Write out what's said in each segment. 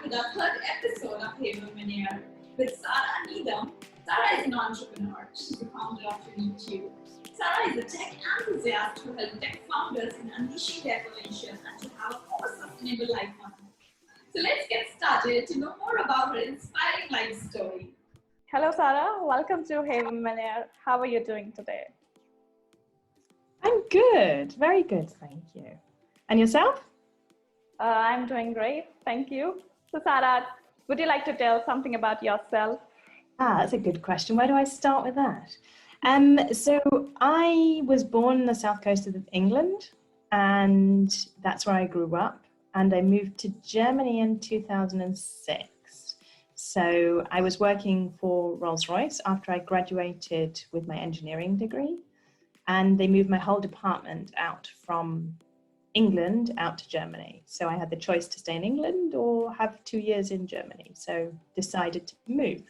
with our third episode of HeyWomeneur with Sarah Needham. Sarah is an entrepreneur. She's the founder of YouTube. Sarah is a tech enthusiast who helps tech founders in unleashing their potential and to have a more sustainable life on earth. So let's get started to know more about her inspiring life story. Hello, Sarah. Welcome to HeyWomeneur. How are you doing today? I'm good. Very good. Thank you. And yourself? I'm doing great. Thank you. So, Sarah, would you like to tell something about yourself? That's a good question. Where do I start with that? So I was born on the south coast of England, and that's where I grew up. And I moved to Germany in 2006. So I was working for Rolls-Royce after I graduated with my engineering degree. And they moved my whole department out from England out to Germany. So I had the choice to stay in England or have 2 years in Germany. So decided to move.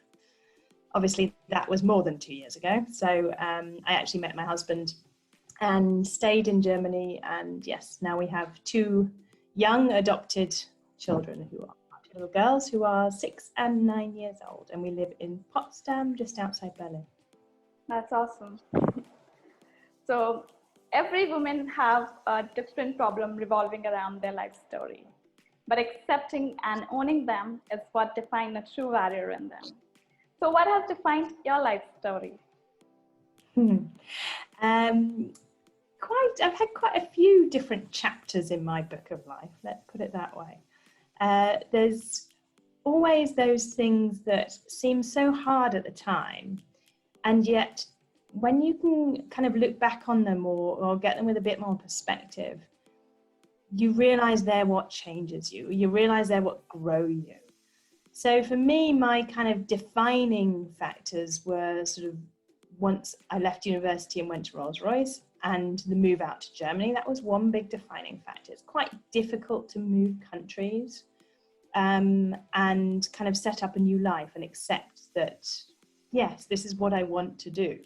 Obviously, that was more than 2 years ago. So I actually met my husband and stayed in Germany. And yes, now we have 2 young adopted children who are little girls who are 6 and 9 years old. And we live in Potsdam, just outside Berlin. That's awesome. So every woman has a different problem revolving around their life story, but accepting and owning them is what defines a true warrior in them. So what has defined your life story? I've had quite a few different chapters in my book of life, let's put it that way. There's always those things that seem so hard at the time, and yet when you can kind of look back on them or get them with a bit more perspective, you realize they're what changes you. You realize they're what grow you. So for me, my kind of defining factors were sort of once I left university and went to Rolls-Royce and the move out to Germany. That was one big defining factor. It's quite difficult to move countries and kind of set up a new life and accept that, yes, this is what I want to do.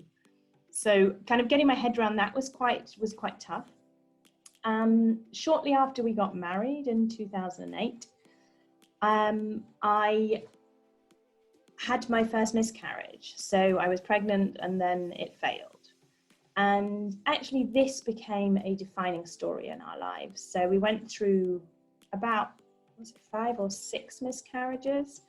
So kind of getting my head around that was quite tough. Shortly after we got married in 2008, I had my first miscarriage. So I was pregnant and then it failed. And actually this became a defining story in our lives. So we went through about 5 or 6 miscarriages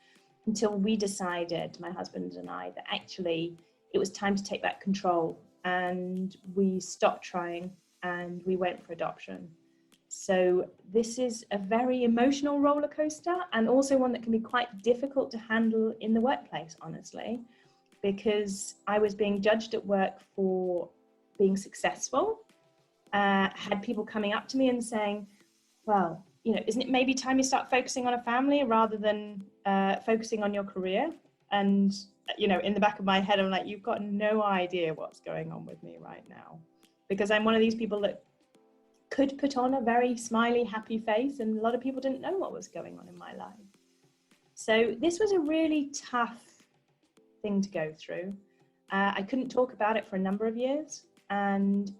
until we decided, my husband and I, that actually it was time to take back control, and we stopped trying and we went for adoption. So this is a very emotional roller coaster, and also one that can be quite difficult to handle in the workplace, honestly, because I was being judged at work for being successful. Had people coming up to me and saying, well, you know, isn't it maybe time you start focusing on a family rather than focusing on your career? And you know, in the back of my head, I'm like, you've got no idea what's going on with me right now, because I'm one of these people that could put on a very smiley, happy face, and a lot of people didn't know what was going on in my life. So this was a really tough thing to go through. I couldn't talk about it for a number of years, and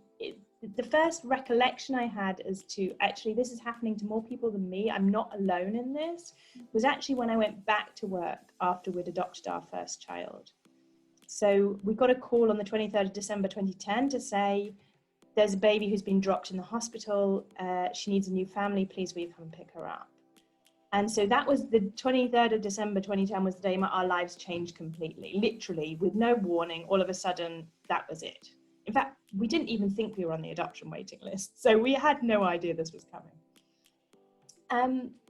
the first recollection I had as to actually this is happening to more people than me, I'm not alone in this, was actually when I went back to work after we'd adopted our first child. So we got a call on the 23rd of December 2010 to say, there's a baby who's been dropped in the hospital, she needs a new family, please will you come and pick her up? And so that was the 23rd of December 2010 was the day our lives changed completely, literally with no warning, all of a sudden that was it. In fact, we didn't even think we were on the adoption waiting list. So we had no idea this was coming.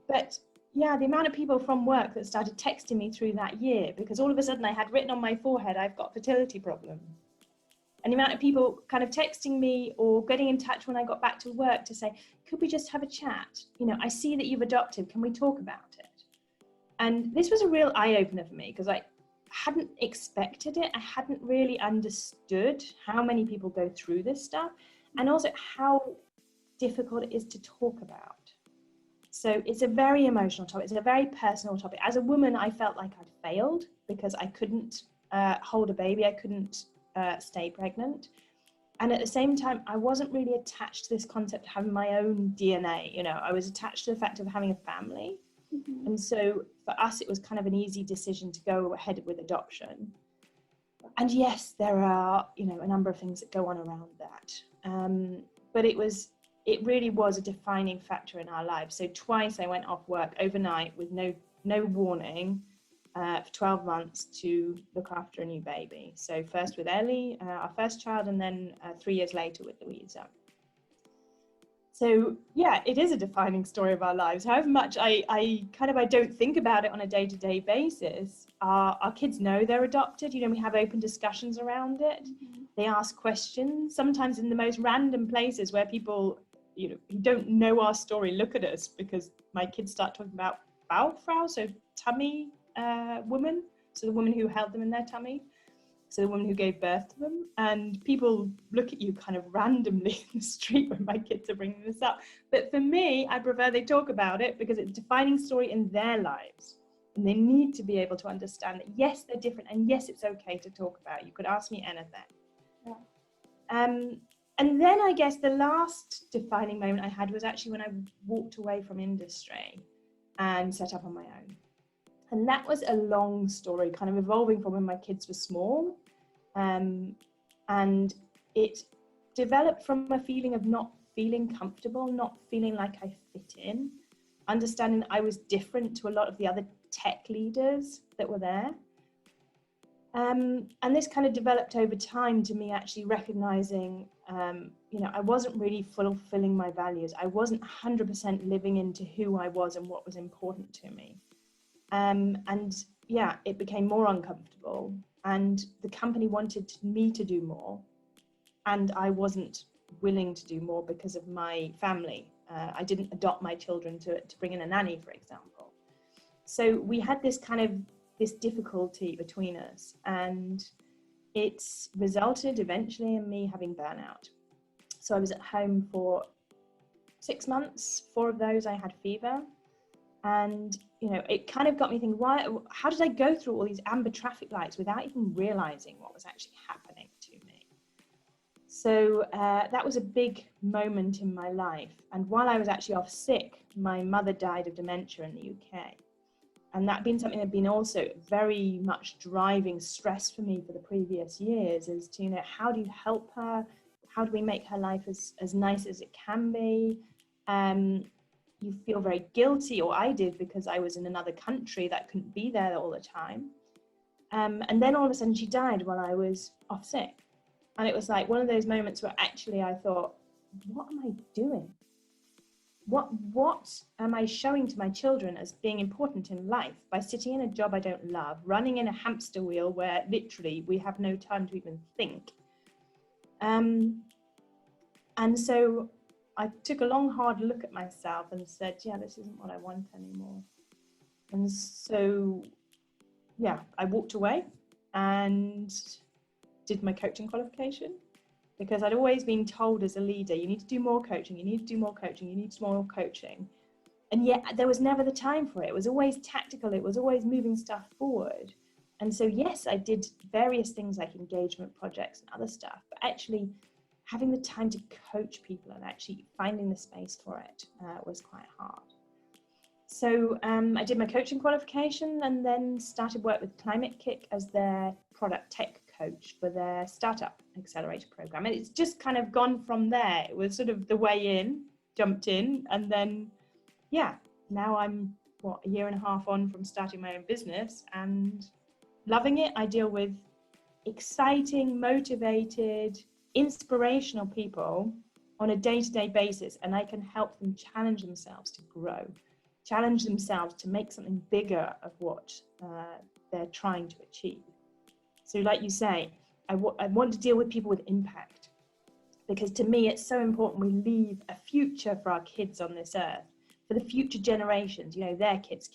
But yeah, the amount of people from work that started texting me through that year, because all of a sudden I had written on my forehead, I've got fertility problems. And the amount of people kind of texting me or getting in touch when I got back to work to say, could we just have a chat? You know, I see that you've adopted, can we talk about it? And this was a real eye-opener for me because I hadn't expected it. I hadn't really understood how many people go through this stuff and also how difficult it is to talk about. So it's a very emotional topic. It's a very personal topic. As a woman, I felt like I'd failed because I couldn't hold a baby. I couldn't stay pregnant. And at the same time, I wasn't really attached to this concept of having my own DNA. You know, I was attached to the fact of having a family. And so for us, it was kind of an easy decision to go ahead with adoption. And yes, there are, you know, a number of things that go on around that. But it really was a defining factor in our lives. So twice I went off work overnight with no warning for 12 months to look after a new baby. So first with Ellie, our first child, and then 3 years later with Louisa. So yeah, it is a defining story of our lives. However much I don't think about it on a day-to-day basis, our kids know they're adopted. You know, we have open discussions around it. They ask questions, sometimes in the most random places where people, you know, who don't know our story look at us, because my kids start talking about Bauchfrau, so tummy woman, so the woman who held them in their tummy. So the woman who gave birth to them, and people look at you kind of randomly in the street when my kids are bringing this up. But for me, I prefer they talk about it because it's a defining story in their lives. And they need to be able to understand that, yes, they're different, and yes, it's okay to talk about. You could ask me anything. Yeah. And then I guess the last defining moment I had was actually when I walked away from industry and set up on my own. And that was a long story, kind of evolving from when my kids were small. And it developed from a feeling of not feeling comfortable, not feeling like I fit in, understanding that I was different to a lot of the other tech leaders that were there. And this kind of developed over time to me actually recognizing, you know, I wasn't really fulfilling my values. I wasn't 100% living into who I was and what was important to me. And yeah, it became more uncomfortable, and the company wanted me to do more, and I wasn't willing to do more because of my family. I didn't adopt my children to bring in a nanny, for example. So we had this difficulty between us, and it's resulted eventually in me having burnout. So I was at home for 6 months. 4 of those I had fever. And, you know, it kind of got me thinking, how did I go through all these amber traffic lights without even realizing what was actually happening to me? So that was a big moment in my life. And while I was actually off sick, my mother died of dementia in the UK. And that been something that had been also very much driving stress for me for the previous years, is to, you know, how do you help her? How do we make her life as nice as it can be? You feel very guilty, or I did, because I was in another country that couldn't be there all the time. And then all of a sudden she died while I was off sick. And it was like one of those moments where actually I thought, what am I doing? What am I showing to my children as being important in life by sitting in a job I don't love, running in a hamster wheel where literally we have no time to even think? And so I took a long, hard look at myself and said, yeah, this isn't what I want anymore. And so, yeah, I walked away and did my coaching qualification, because I'd always been told as a leader, you need to do more coaching, you need to do more coaching, you need to do more coaching. And yet there was never the time for it. It was always tactical. It was always moving stuff forward. And so, yes, I did various things like engagement projects and other stuff, but actually having the time to coach people and actually finding the space for it was quite hard. So I did my coaching qualification and then started work with Climate Kick as their product tech coach for their startup accelerator program. And it's just kind of gone from there. It was sort of the way in, jumped in, and then, yeah, now I'm, a year and a half on from starting my own business and loving it. I deal with exciting, motivated, inspirational people on a day-to-day basis, and I can help them challenge themselves to grow, challenge themselves to make something bigger of what they're trying to achieve. So like you say, I want to deal with people with impact, because to me it's so important we leave a future for our kids on this earth, for the future generations, you know, their kids.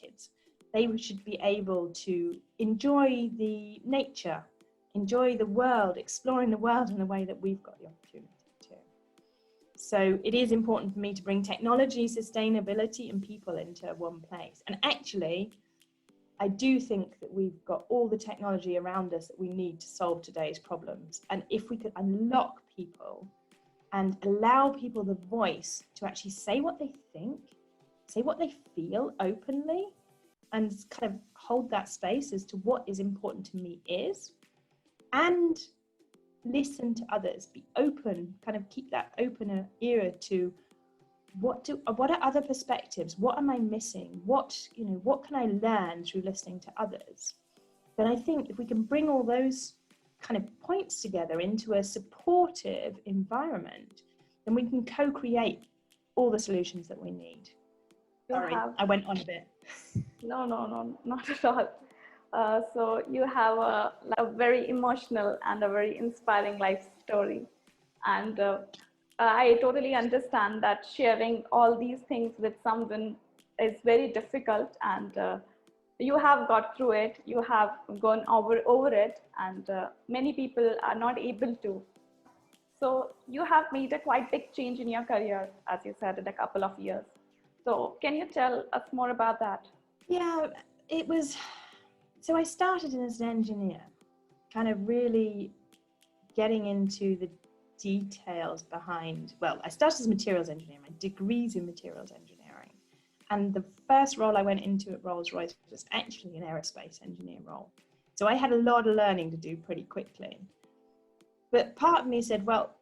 They should be able to enjoy the nature, enjoy the world, exploring the world in the way that we've got the opportunity to. So it is important for me to bring technology, sustainability, and people into one place. And actually, I do think that we've got all the technology around us that we need to solve today's problems. And if we could unlock people and allow people the voice to actually say what they think, say what they feel openly and kind of hold that space as to what is important to me is, and listen to others, be open, kind of keep that open ear to what are other perspectives, what am I missing, what can I learn through listening to others. Then I think if we can bring all those kind of points together into a supportive environment, then we can co-create all the solutions that we need. Sorry, I went on a bit. No, not at all. So you have a very emotional and a very inspiring life story. And I totally understand that sharing all these things with someone is very difficult, and you have got through it, you have gone over it, and many people are not able to. So you have made a quite big change in your career, as you said, in a couple of years. So can you tell us more about that? Yeah, it was, so I started as an engineer, kind of really getting into the details behind, well, I started as a materials engineer, my degree's in materials engineering. And the first role I went into at Rolls-Royce was actually an aerospace engineer role. So I had a lot of learning to do pretty quickly. But part of me said, well,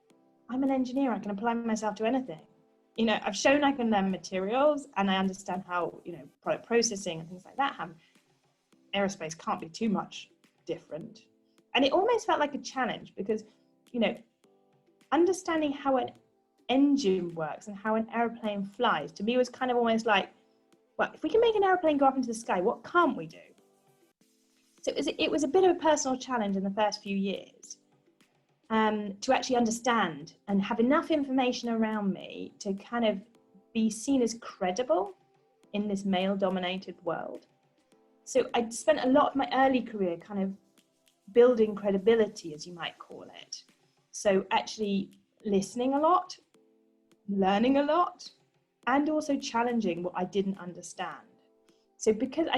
I'm an engineer, I can apply myself to anything. I've shown I can learn materials and I understand how, product processing and things like that happen. Aerospace can't be too much different. And it almost felt like a challenge because, understanding how an engine works and how an airplane flies, to me was kind of almost like, well, if we can make an airplane go up into the sky, what can't we do? So it was a bit of a personal challenge in the first few years. To actually understand and have enough information around me to kind of be seen as credible in this male-dominated world. So I spent a lot of my early career kind of building credibility, as you might call it. So actually listening a lot, learning a lot, and also challenging what I didn't understand. So because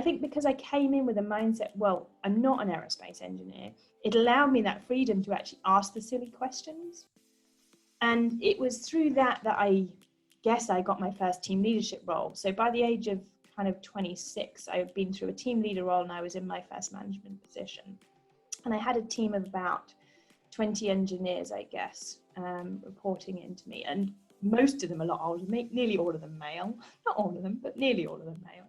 I came in with a mindset, well, I'm not an aerospace engineer, it allowed me that freedom to actually ask the silly questions. And it was through that I guess I got my first team leadership role. So by the age of kind of 26, I had been through a team leader role and I was in my first management position. And I had a team of about 20 engineers, I guess, reporting into me. And most of them a lot older than me, nearly all of them male. Not all of them, but nearly all of them male.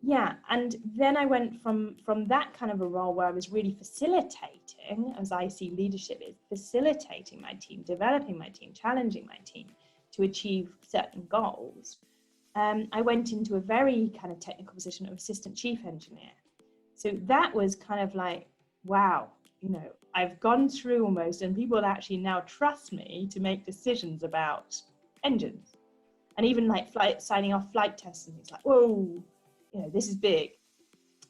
Yeah, and then I went from that kind of a role where I was really facilitating, as I see leadership is, facilitating my team, developing my team, challenging my team to achieve certain goals. I went into a very kind of technical position of assistant chief engineer. So that was kind of like, wow, I've gone through almost, and people actually now trust me to make decisions about engines. And even like signing off flight tests and things like, whoa, this is big.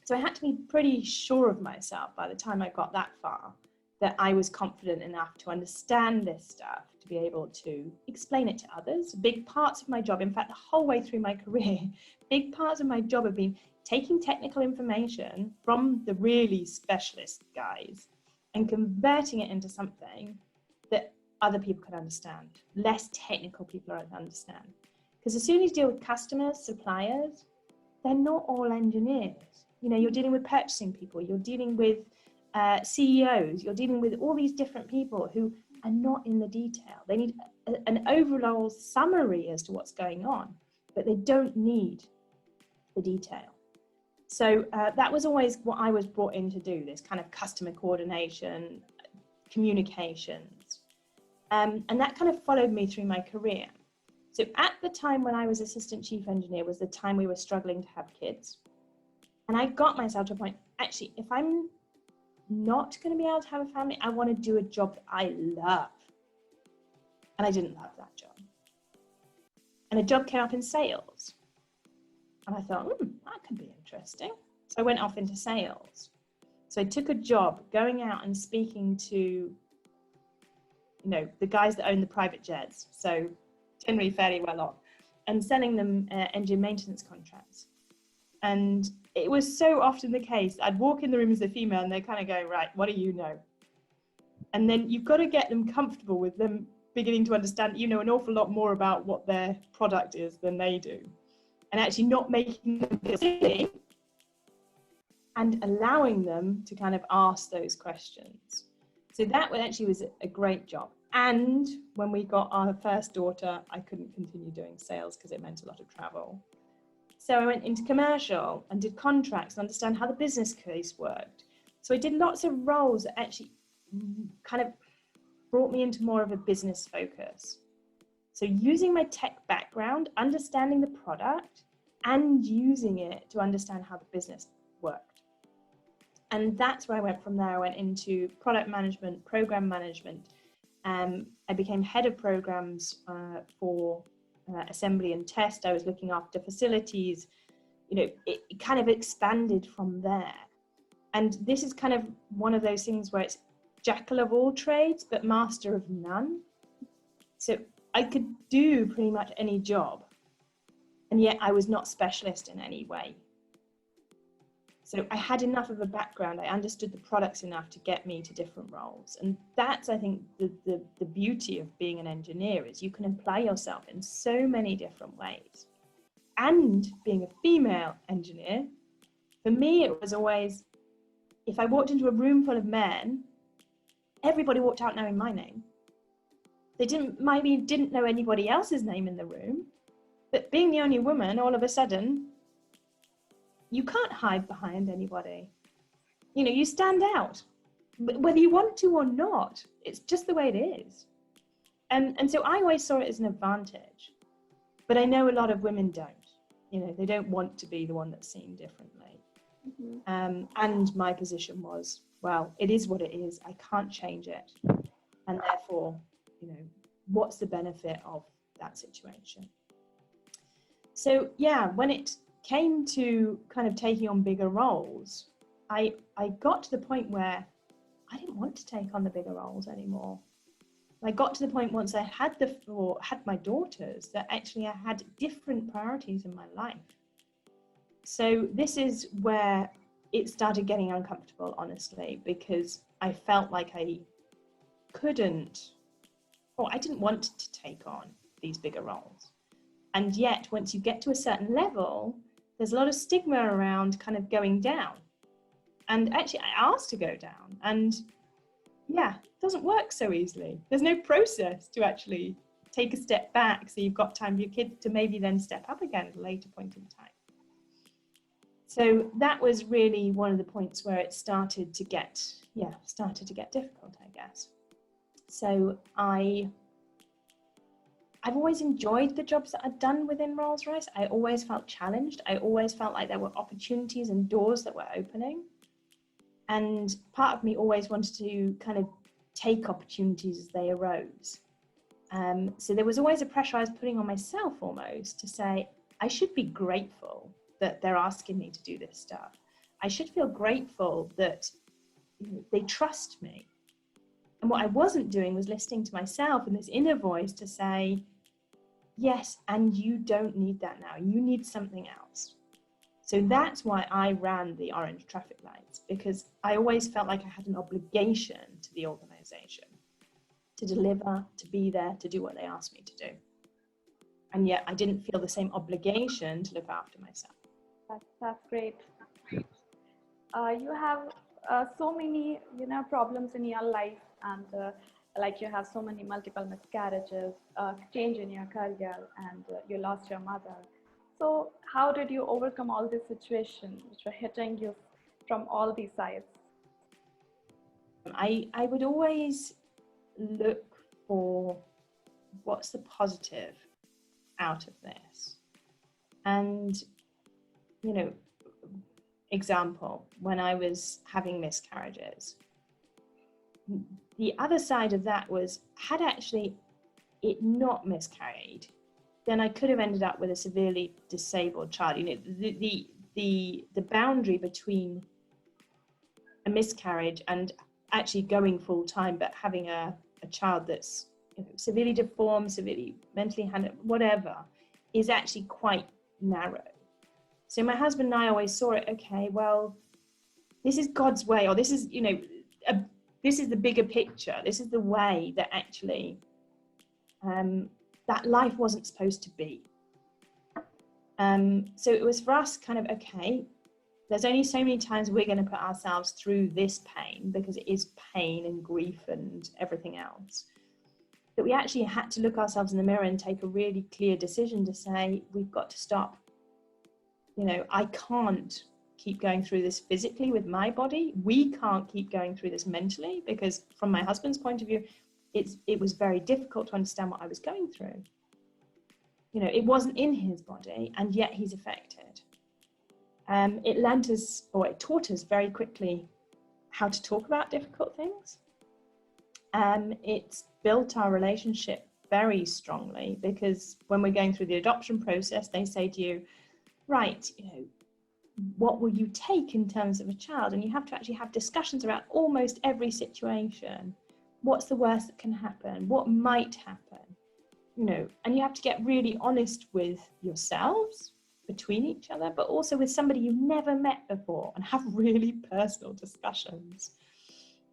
So I had to be pretty sure of myself by the time I got that far, that I was confident enough to understand this stuff, to be able to explain it to others. Big parts of my job, in fact, the whole way through my career, big parts of my job have been taking technical information from the really specialist guys and converting it into something that other people can understand, less technical people understand. Because as soon as you deal with customers, suppliers, they're not all engineers. You're dealing with purchasing people, you're dealing with CEOs, you're dealing with all these different people who are not in the detail. They need an overall summary as to what's going on, but they don't need the detail. So that was always what I was brought in to do, this kind of customer coordination, communications. And that kind of followed me through my career. So at the time when I was assistant chief engineer was the time we were struggling to have kids. And I got myself to a point, actually, if I'm not going to be able to have a family, I want to do a job that I love. And I didn't love that job. And a job came up in sales. And I thought, that could be interesting. So I went off into sales. So I took a job going out and speaking to, the guys that own the private jets. So generally fairly well off, and selling them engine maintenance contracts. And it was so often the case, I'd walk in the room as a female and they kind of go, right, what do you know? And then you've got to get them comfortable with them beginning to understand, you know, an awful lot more about what their product is than they do, and actually not making them feel silly and allowing them to kind of ask those questions. So that actually was a great job. And when we got our first daughter, I couldn't continue doing sales because it meant a lot of travel. So I went into commercial and did contracts and understand how the business case worked. So I did lots of roles that actually kind of brought me into more of a business focus. So using my tech background, understanding the product and using it to understand how the business worked. And that's where I went from there. I went into product management, program management. I became head of programs for assembly and test. I was looking after facilities. You know, it kind of expanded from there. And this is kind of one of those things where it's jackal of all trades, but master of none. So I could do pretty much any job, and yet I was not specialist in any way. So I had enough of a background, I understood the products enough to get me to different roles. And that's, I think, the beauty of being an engineer, is you can apply yourself in so many different ways. And being a female engineer, for me, it was always, if I walked into a room full of men, everybody walked out knowing my name. They maybe didn't know anybody else's name in the room, but being the only woman, all of a sudden, you can't hide behind anybody. You know, you stand out, whether you want to or not. It's just the way it is. And so I always saw it as an advantage. But I know a lot of women don't. You know, they don't want to be the one that's seen differently. Mm-hmm. And my position was, well, it is what it is. I can't change it. And therefore, you know, what's the benefit of that situation? So yeah, when it came to kind of taking on bigger roles, I got to the point where I didn't want to take on the bigger roles anymore. I got to the point once I had my daughters that actually I had different priorities in my life. So this is where it started getting uncomfortable, honestly, because I felt like I didn't want to take on these bigger roles. And yet, once you get to a certain level, there's a lot of stigma around kind of going down. And actually, I asked to go down. And yeah, it doesn't work so easily. There's no process to actually take a step back so you've got time for your kid to maybe then step up again at a later point in time. So that was really one of the points where it started to get difficult, I guess. So I've always enjoyed the jobs that I'd done within Rolls-Royce. I always felt challenged. I always felt like there were opportunities and doors that were opening. And part of me always wanted to kind of take opportunities as they arose. So there was always a pressure I was putting on myself almost to say, I should be grateful that they're asking me to do this stuff. I should feel grateful that they trust me. And what I wasn't doing was listening to myself and this inner voice to say, yes, and you don't need that now. You need something else. So that's why I ran the orange traffic lights, because I always felt like I had an obligation to the organization to deliver, to be there, to do what they asked me to do. And yet I didn't feel the same obligation to look after myself. That's great. You have so many, problems in your life, and like you have so many multiple miscarriages, change in your career, and you lost your mother. So how did you overcome all these situations which were hitting you from all these sides? I would always look for what's the positive out of this. And, example, when I was having miscarriages, the other side of that was, had actually it not miscarried, then I could have ended up with a severely disabled child. The boundary between a miscarriage and actually going full time, but having a child that's severely deformed, severely mentally handicapped, whatever, is actually quite narrow. So my husband and I always saw it, okay, well, this is God's way, or this is, this is the bigger picture. This is the way that actually that life wasn't supposed to be. So it was for us kind of, okay, there's only so many times we're going to put ourselves through this pain, because it is pain and grief and everything else, that we actually had to look ourselves in the mirror and take a really clear decision to say, we've got to stop. You know, I can't keep going through this physically with my body. We can't keep going through this mentally, because from my husband's point of view, it was very difficult to understand what I was going through. You know, it wasn't in his body, and yet he's affected. It taught us very quickly how to talk about difficult things. It's built our relationship very strongly, because when we're going through the adoption process, they say to you, right, you know, what will you take in terms of a child? And you have to actually have discussions around almost every situation. What's the worst that can happen? What might happen? You know, and you have to get really honest with yourselves, between each other, but also with somebody you've never met before, and have really personal discussions.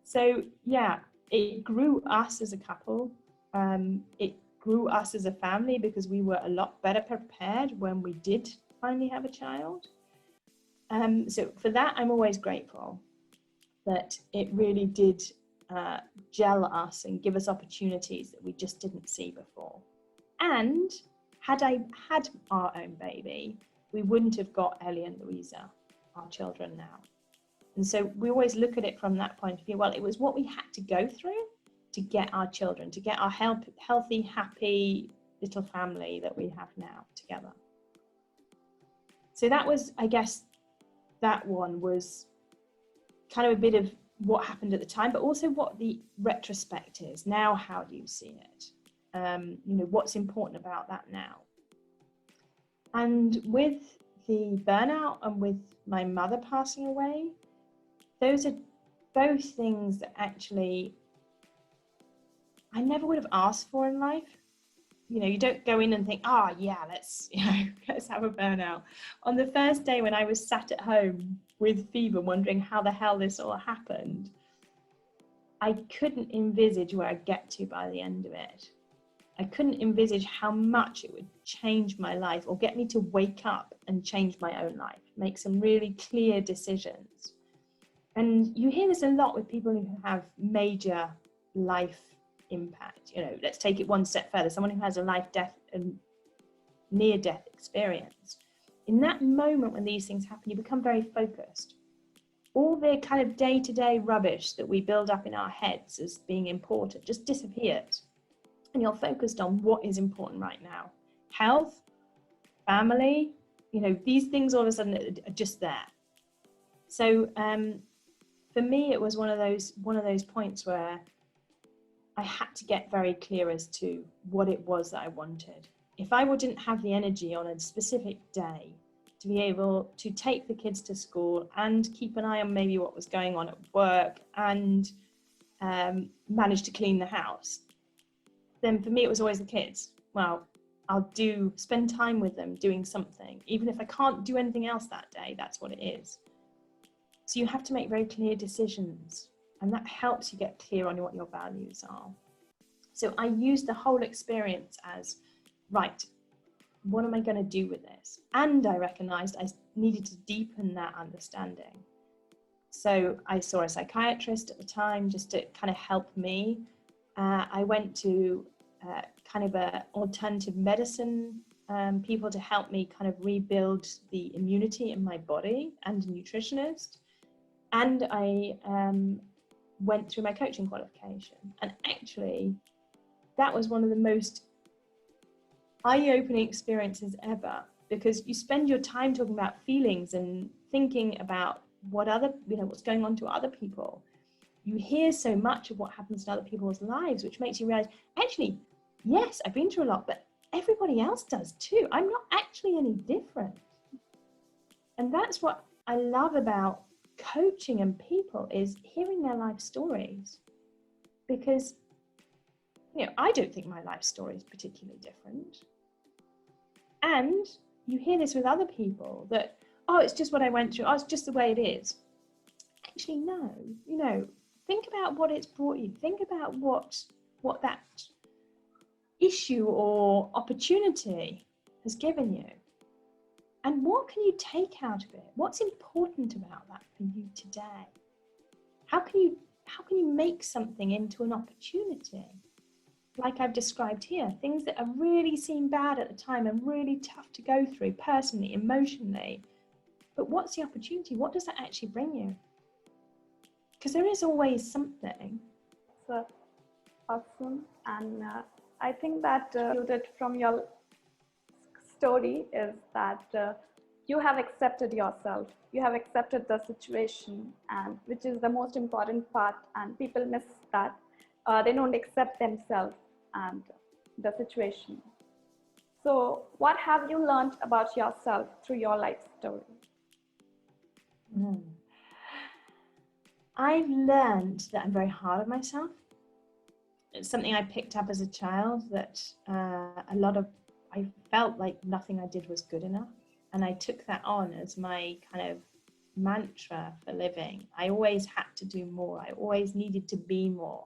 So yeah, it grew us as a couple. It grew us as a family, because we were a lot better prepared when we did finally have a child. So for that, I'm always grateful that it really did gel us and give us opportunities that we just didn't see before. And had I had our own baby, we wouldn't have got Ellie and Louisa, our children now. And so we always look at it from that point of view. Well, it was what we had to go through to get our children, to get our healthy, happy little family that we have now together. So that was, I guess, that one was kind of a bit of what happened at the time, but also what the retrospect is. Now, how do you see it? You know, what's important about that now? And with the burnout and with my mother passing away, those are both things that actually I never would have asked for in life. You know, you don't go in and think, oh yeah, let's have a burnout. On the first day when I was sat at home with fever, wondering how the hell this all happened, I couldn't envisage where I'd get to by the end of it. I couldn't envisage how much it would change my life, or get me to wake up and change my own life, make some really clear decisions. And you hear this a lot with people who have major life impact. You know, let's take it one step further. Someone who has a life, death and near-death experience. In that moment when these things happen, you become very focused. All the kind of day-to-day rubbish that we build up in our heads as being important just disappears. And you're focused on what is important right now. Health, family, you know, these things all of a sudden are just there. So for me, it was one of those points where I had to get very clear as to what it was that I wanted. If I didn't have the energy on a specific day to be able to take the kids to school and keep an eye on maybe what was going on at work and manage to clean the house, then for me it was always the kids. Well, I'll spend time with them doing something. Even if I can't do anything else that day, that's what it is. So you have to make very clear decisions, and that helps you get clear on what your values are. So I used the whole experience as, right, what am I going to do with this? And I recognized I needed to deepen that understanding. So I saw a psychiatrist at the time just to kind of help me. I went to kind of a alternative medicine people to help me kind of rebuild the immunity in my body, and a nutritionist. And I went through my coaching qualification. And actually, that was one of the most eye-opening experiences ever, because you spend your time talking about feelings and thinking about what's going on to other people. You hear so much of what happens in other people's lives, which makes you realize, actually, yes, I've been through a lot, but everybody else does too. I'm not actually any different. And that's what I love about coaching and people, is hearing their life stories. Because, you know, I don't think my life story is particularly different. And you hear this with other people that, oh, it's just what I went through. Oh, it's just the way it is. Actually, no, you know, think about what it's brought you. Think about what that issue or opportunity has given you? And what can you take out of it? What's important about that for you today? How can you make something into an opportunity? Like I've described here, things that are really seem bad at the time and really tough to go through personally, emotionally. But what's the opportunity? What does that actually bring you? Because there is always something. So awesome. And I think that from your story is that you have accepted yourself, you have accepted the situation, and which is the most important part, and people miss that. They don't accept themselves and the situation. So what have you learned about yourself through your life story? I've learned that I'm very hard on myself. It's something I picked up as a child, that I felt like nothing I did was good enough. And I took that on as my kind of mantra for living. I always had to do more. I always needed to be more.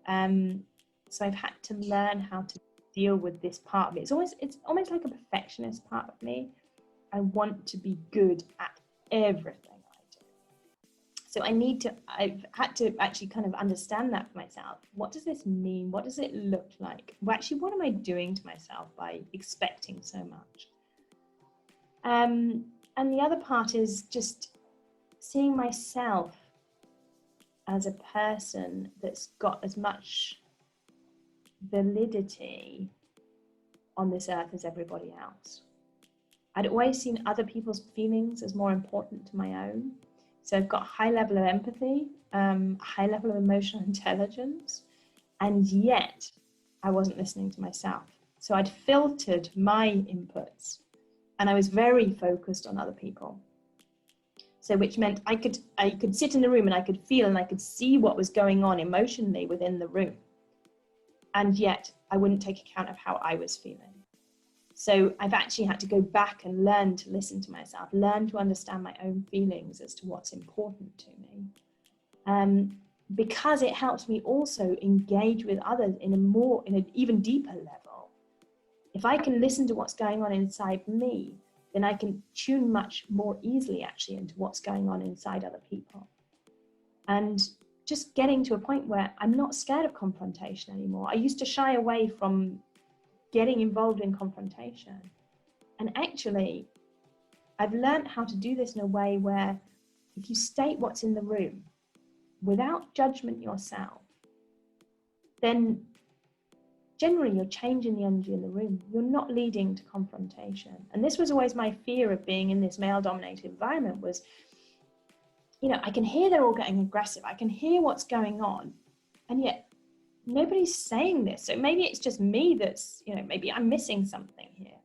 So I've had to learn how to deal with this part of me. It's almost like a perfectionist part of me. I want to be good at everything I do. So I've had to actually kind of understand that for myself. What does this mean? What does it look like? Well, actually, what am I doing to myself by expecting so much? And the other part is just seeing myself as a person that's got as much validity on this earth as everybody else. I'd always seen other people's feelings as more important to my own. So I've got a high level of empathy, a high level of emotional intelligence, and yet I wasn't listening to myself. So I'd filtered my inputs, and I was very focused on other people. So which meant I could sit in the room and I could feel and I could see what was going on emotionally within the room. And yet I wouldn't take account of how I was feeling. So I've actually had to go back and learn to listen to myself, learn to understand my own feelings as to what's important to me. Because it helps me also engage with others in an even deeper level. If I can listen to what's going on inside me, then I can tune much more easily actually into what's going on inside other people. And just getting to a point where I'm not scared of confrontation anymore. I used to shy away from getting involved in confrontation. And actually, I've learned how to do this in a way where if you state what's in the room without judgment yourself, then generally you're changing the energy in the room. You're not leading to confrontation. And this was always my fear of being in this male-dominated environment was, I can hear they're all getting aggressive. I can hear what's going on. And yet nobody's saying this. So maybe it's just me that's, maybe I'm missing something here.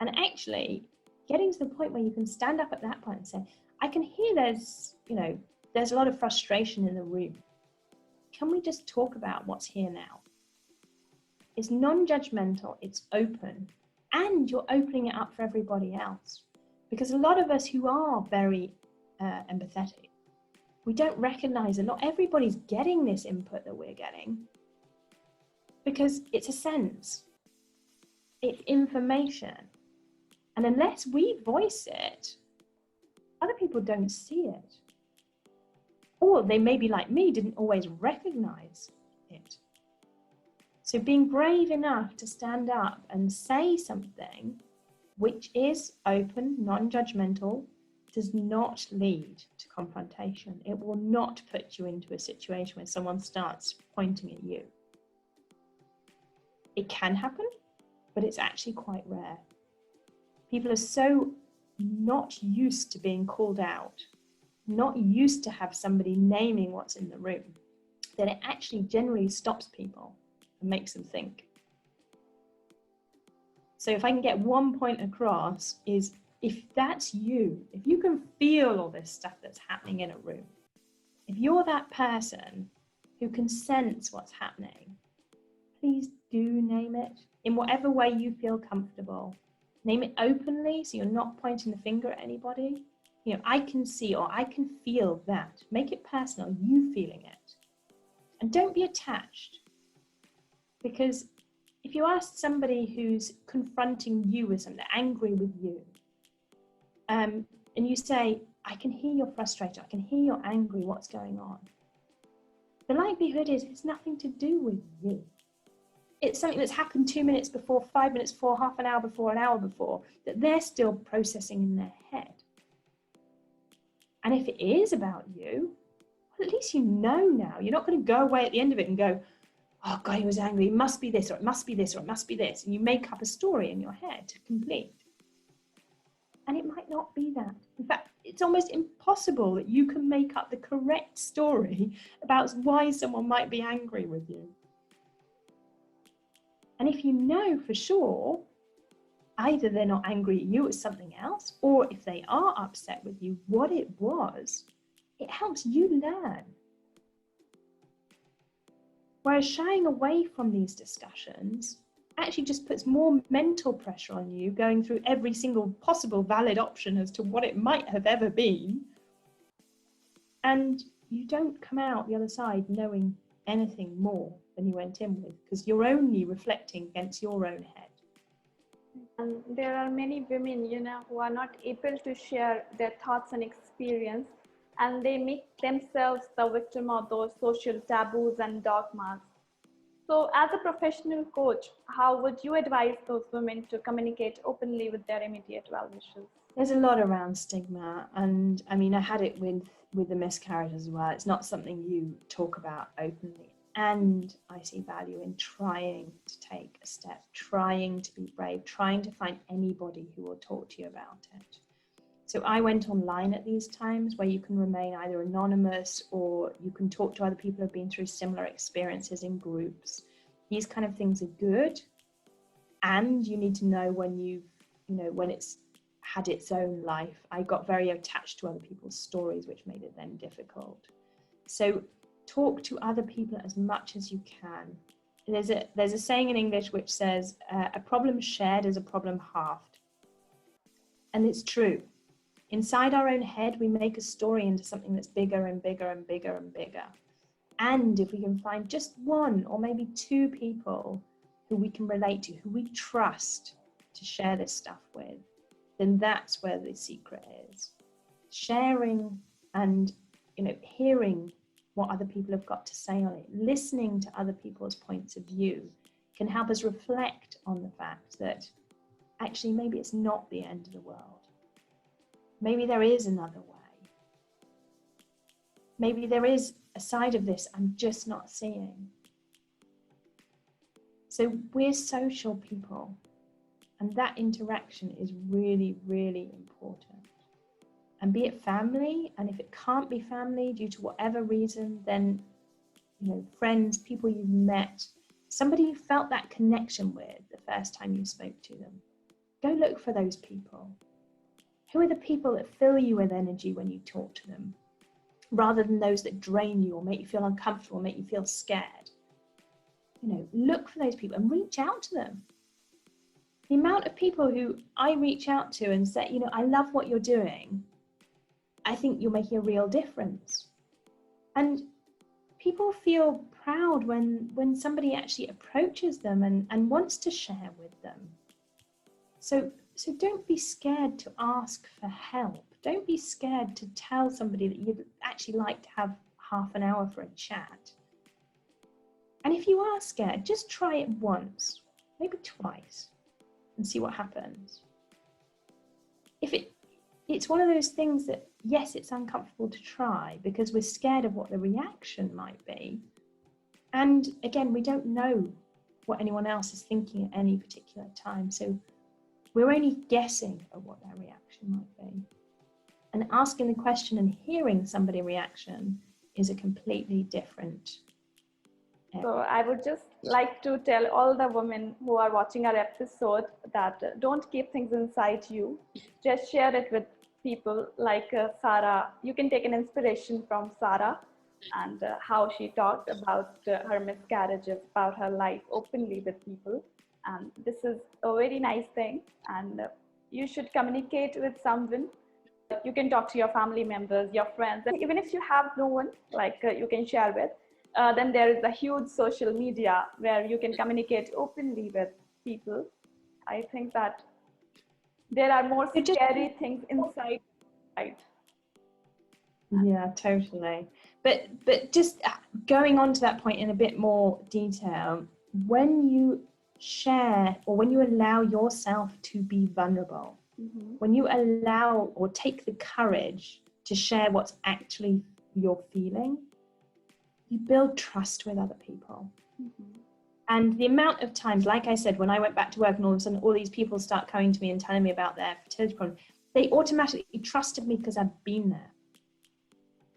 And actually getting to the point where you can stand up at that point and say, I can hear there's a lot of frustration in the room. Can we just talk about what's here now? It's non-judgmental, it's open, and you're opening it up for everybody else. Because a lot of us who are very empathetic, we don't recognize that not everybody's getting this input that we're getting, because it's a sense, it's information. And unless we voice it, other people don't see it. Or they may be like me, didn't always recognize it. So being brave enough to stand up and say something which is open, non-judgmental, does not lead to confrontation. It will not put you into a situation where someone starts pointing at you. It can happen, but it's actually quite rare. People are so not used to being called out, not used to have somebody naming what's in the room, that it actually generally stops people and makes them think. So if I can get one point across is, if that's you, if you can feel all this stuff that's happening in a room, if you're that person who can sense what's happening, please do name it in whatever way you feel comfortable. Name it openly so you're not pointing the finger at anybody. I can see or I can feel that. Make it personal, you feeling it. And don't be attached, because if you ask somebody who's confronting you with something, angry with you, and you say, I can hear you're frustrated, I can hear you're angry, what's going on? The likelihood is it's nothing to do with you. It's something that's happened 2 minutes before, 5 minutes before, half an hour before, an hour before, that they're still processing in their head. And if it is about you, well, at least you know now. You're not going to go away at the end of it and go, oh God, he was angry, it must be this, or it must be this, or it must be this. And you make up a story in your head to complete. And it might not be that. In fact, it's almost impossible that you can make up the correct story about why someone might be angry with you. And if you know for sure, either they're not angry at you, it's something else, or if they are upset with you, what it was, it helps you learn. Whereas shying away from these discussions actually just puts more mental pressure on you, going through every single possible valid option as to what it might have ever been. And you don't come out the other side knowing anything more than you went in with, because you're only reflecting against your own head. And there are many women, who are not able to share their thoughts and experience, and they make themselves the victim of those social taboos and dogmas. So as a professional coach, how would you advise those women to communicate openly with their immediate well-wishers? There's a lot around stigma, and I mean, I had it with the miscarriage as well. It's not something you talk about openly. And I see value in trying to take a step, trying to be brave, trying to find anybody who will talk to you about it. So I went online at these times where you can remain either anonymous or you can talk to other people who have been through similar experiences in groups. These kind of things are good. And you need to know when when it's had its own life. I got very attached to other people's stories, which made it then difficult. So talk to other people as much as you can. There's a saying in English which says, a problem shared is a problem halved. And it's true. Inside our own head, we make a story into something that's bigger and bigger and bigger and bigger. And if we can find just one or maybe two people who we can relate to, who we trust to share this stuff with, then that's where the secret is. Sharing and hearing what other people have got to say on it, listening to other people's points of view can help us reflect on the fact that actually maybe it's not the end of the world. Maybe there is another way. Maybe there is a side of this I'm just not seeing. So we're social people, and that interaction is really, really important. And be it family, and if it can't be family due to whatever reason, then friends, people you've met, somebody you felt that connection with the first time you spoke to them. Go look for those people. Who are the people that fill you with energy when you talk to them, rather than those that drain you or make you feel uncomfortable, make you feel scared? Look for those people and reach out to them. The amount of people who I reach out to and say, I love what you're doing. I think you're making a real difference. And people feel proud when somebody actually approaches them and wants to share with them. So don't be scared to ask for help. Don't be scared to tell somebody that you'd actually like to have half an hour for a chat. And if you are scared, just try it once, maybe twice, and see what happens. If it's one of those things that, yes, it's uncomfortable to try because we're scared of what the reaction might be. And again, we don't know what anyone else is thinking at any particular time. So we're only guessing at what their reaction might be. And asking the question and hearing somebody's reaction is a completely different area. So I would just like to tell all the women who are watching our episode that don't keep things inside you. Just share it with people like Sarah. You can take an inspiration from Sarah and how she talked about her miscarriages, about her life openly with people. And this is a very nice thing, and you should communicate with someone. You can talk to your family members, your friends, and even if you have no one you can share with, Then there is a huge social media where you can communicate openly with people. I think that there are more scary things inside. Right? Yeah, totally. But just going on to that point in a bit more detail, when you share or when you allow yourself to be vulnerable, when you allow or take the courage to share what's actually you're feeling, you build trust with other people. And the amount of times, like I said, when I went back to work and all of a sudden all these people start coming to me and telling me about their fertility problem, they automatically trusted me because I've been there.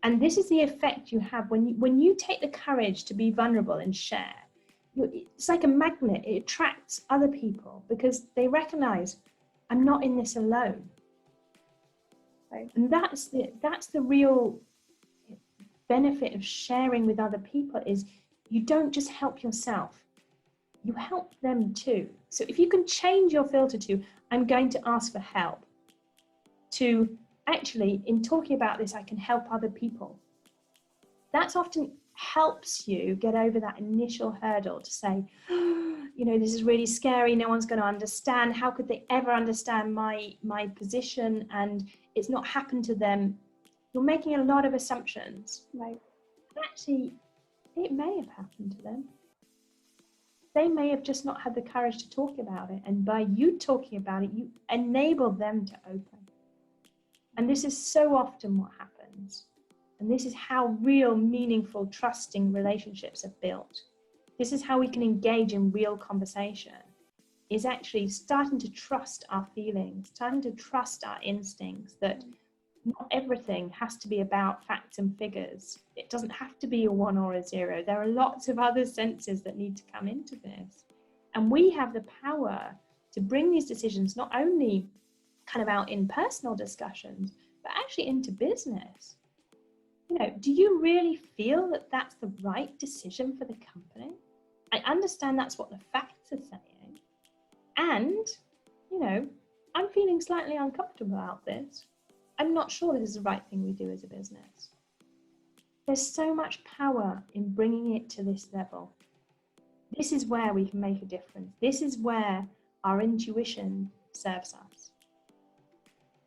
And this is the effect you have when you take the courage to be vulnerable and share. It's like a magnet. It attracts other people because they recognize I'm not in this alone. Right? And that's the real benefit of sharing with other people, is you don't just help yourself, you help them too. So if you can change your filter to I'm going to ask for help, to actually in talking about this I can help other people, that often helps you get over that initial hurdle to say, you know, this is really scary, no one's going to understand, how could they ever understand my position, and it's not happened to them. You're making a lot of assumptions. Right. Actually, it may have happened to them. They may have just not had the courage to talk about it, and by you talking about it, you enable them to open. And this is so often what happens. And this is how real, meaningful, trusting relationships are built. This is how we can engage in real conversation, is actually starting to trust our feelings, starting to trust our instincts, that not everything has to be about facts and figures. It doesn't have to be a 1 or a 0. There are lots of other senses that need to come into this. And we have the power to bring these decisions not only kind of out in personal discussions, but actually into business. You know, do you really feel that that's the right decision for the company? I understand that's what the facts are saying. And, you know, I'm feeling slightly uncomfortable about this. I'm not sure this is the right thing we do as a business. There's so much power in bringing it to this level. This is where we can make a difference. This is where our intuition serves us,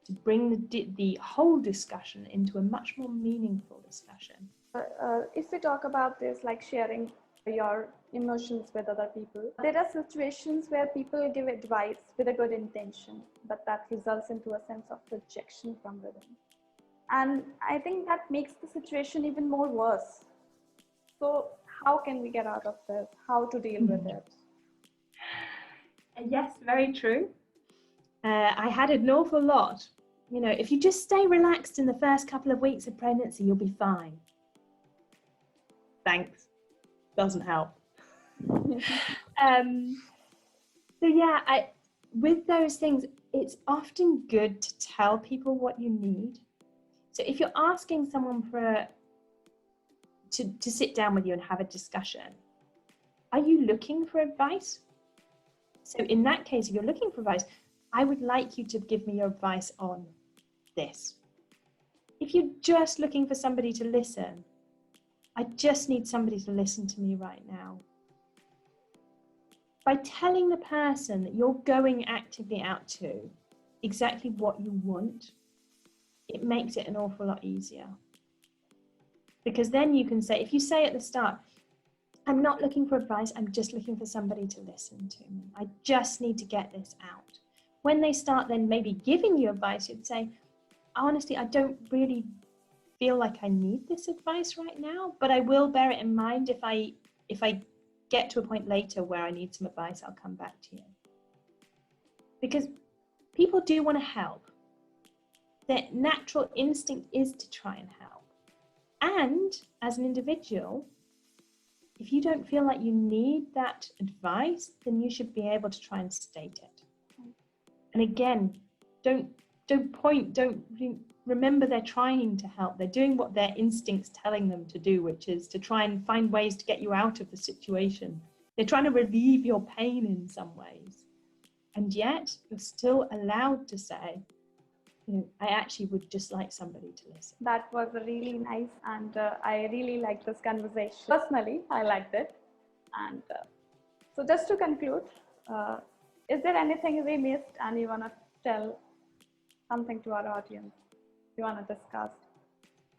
to bring the whole discussion into a much more meaningful discussion. If we talk about this, like sharing your emotions with other people, there are situations where people give advice with a good intention, but that results into a sense of rejection from within. And I think that makes the situation even more worse. So how can we get out of this? How to deal with it? Yes, very true. I had an awful lot. You know, if you just stay relaxed in the first couple of weeks of pregnancy, you'll be fine. Thanks. Doesn't help. So yeah, with those things, it's often good to tell people what you need. So if you're asking someone to sit down with you and have a discussion, are you looking for advice? So in that case, if you're looking for advice, I would like you to give me your advice on this. If you're just looking for somebody to listen, I just need somebody to listen to me right now. By telling the person that you're going actively out to exactly what you want, it makes it an awful lot easier. Because then you can say, if you say at the start, I'm not looking for advice, I'm just looking for somebody to listen to me. I just need to get this out. When they start then maybe giving you advice, you'd say, honestly, I don't really feel like I need this advice right now, but I will bear it in mind. If I get to a point later where I need some advice, I'll come back to you. Because people do want to help. Their natural instinct is to try and help. And as an individual, if you don't feel like you need that advice, then you should be able to try and state it. And again, don't remember they're trying to help. They're doing what their instinct's telling them to do, which is to try and find ways to get you out of the situation. They're trying to relieve your pain in some ways. And yet you're still allowed to say, I actually would just like somebody to listen. That was a really nice, and I really liked this conversation. Personally, I liked it. And so just to conclude, is there anything we missed and you want to tell something to our audience you want to discuss?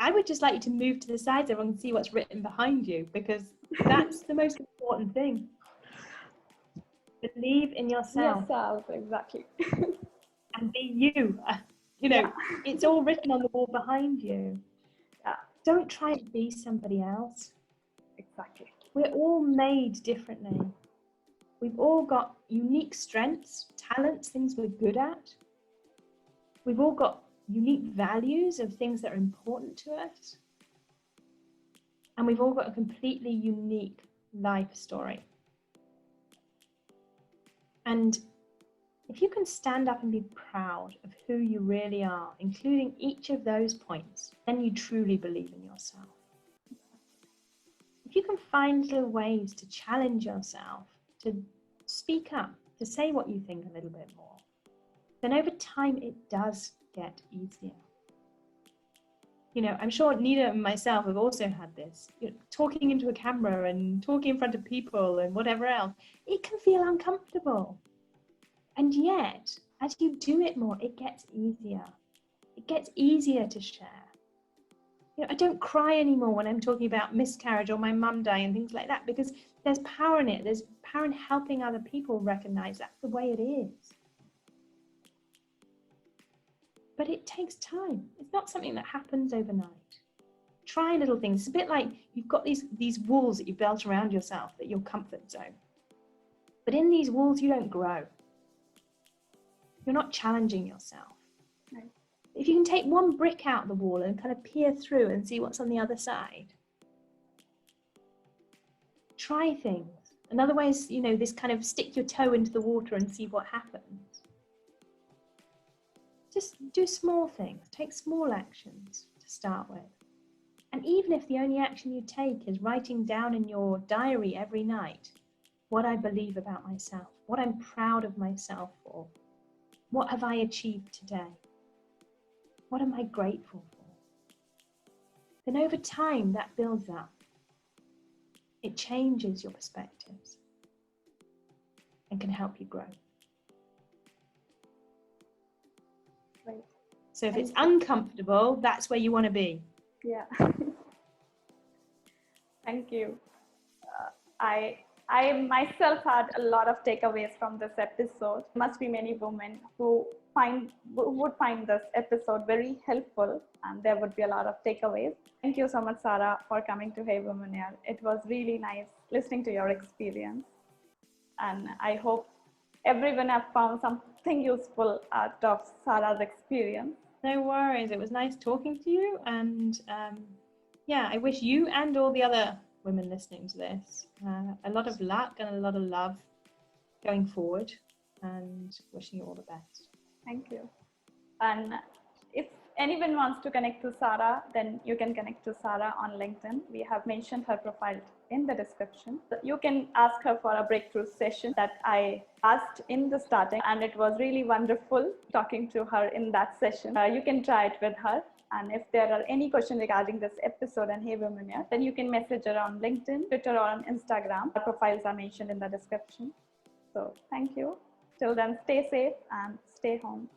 I would just like you to move to the side so everyone can see what's written behind you, because that's the most important thing. Believe in yourself. Yourself, exactly. And be you. It's all written on the wall behind you. Yeah. Don't try to be somebody else. Exactly. We're all made differently. We've all got unique strengths, talents, things we're good at. We've all got unique values of things that are important to us. And we've all got a completely unique life story. And if you can stand up and be proud of who you really are, including each of those points, then you truly believe in yourself. If you can find little ways to challenge yourself, to speak up, to say what you think a little bit more, then over time it does get easier. I'm sure Needham and myself have also had this. Talking into a camera and talking in front of people and whatever else, it can feel uncomfortable. And yet, as you do it more, it gets easier. It gets easier to share. I don't cry anymore when I'm talking about miscarriage or my mum dying and things like that, because there's power in it. There's power in helping other people recognize that's the way it is. But it takes time. It's not something that happens overnight. Try little things. It's a bit like you've got these walls that you've built around yourself, that your comfort zone. But in these walls, you don't grow. You're not challenging yourself. No. If you can take one brick out of the wall and kind of peer through and see what's on the other side, try things. Another way is, this kind of stick your toe into the water and see what happens. Just do small things, take small actions to start with. And even if the only action you take is writing down in your diary every night what I believe about myself, what I'm proud of myself for, what have I achieved today, what am I grateful for, then over time that builds up. It changes your perspectives and can help you grow. Right. So if it's uncomfortable, that's where you want to be. Yeah. Thank you. I myself had a lot of takeaways from this episode. Must be many women who would find this episode very helpful, and there would be a lot of takeaways. Thank you so much, Sarah, for coming to HeyWomeneur. It was really nice listening to your experience, and I hope everyone have found something useful out of Sarah's experience. No worries. It was nice talking to you, and I wish you and all the other women listening to this a lot of luck and a lot of love going forward, and wishing you all the best. Thank you. And if anyone wants to connect to Sarah, then you can connect to Sarah on LinkedIn. We have mentioned her profile in the description. You can ask her for a breakthrough session that I asked in the starting, and it was really wonderful talking to her in that session. You can try it with her. And if there are any questions regarding this episode and HeyWomeneur, then you can message her on LinkedIn, Twitter, or on Instagram. Our profiles are mentioned in the description. So thank you. Till then, stay safe and stay home.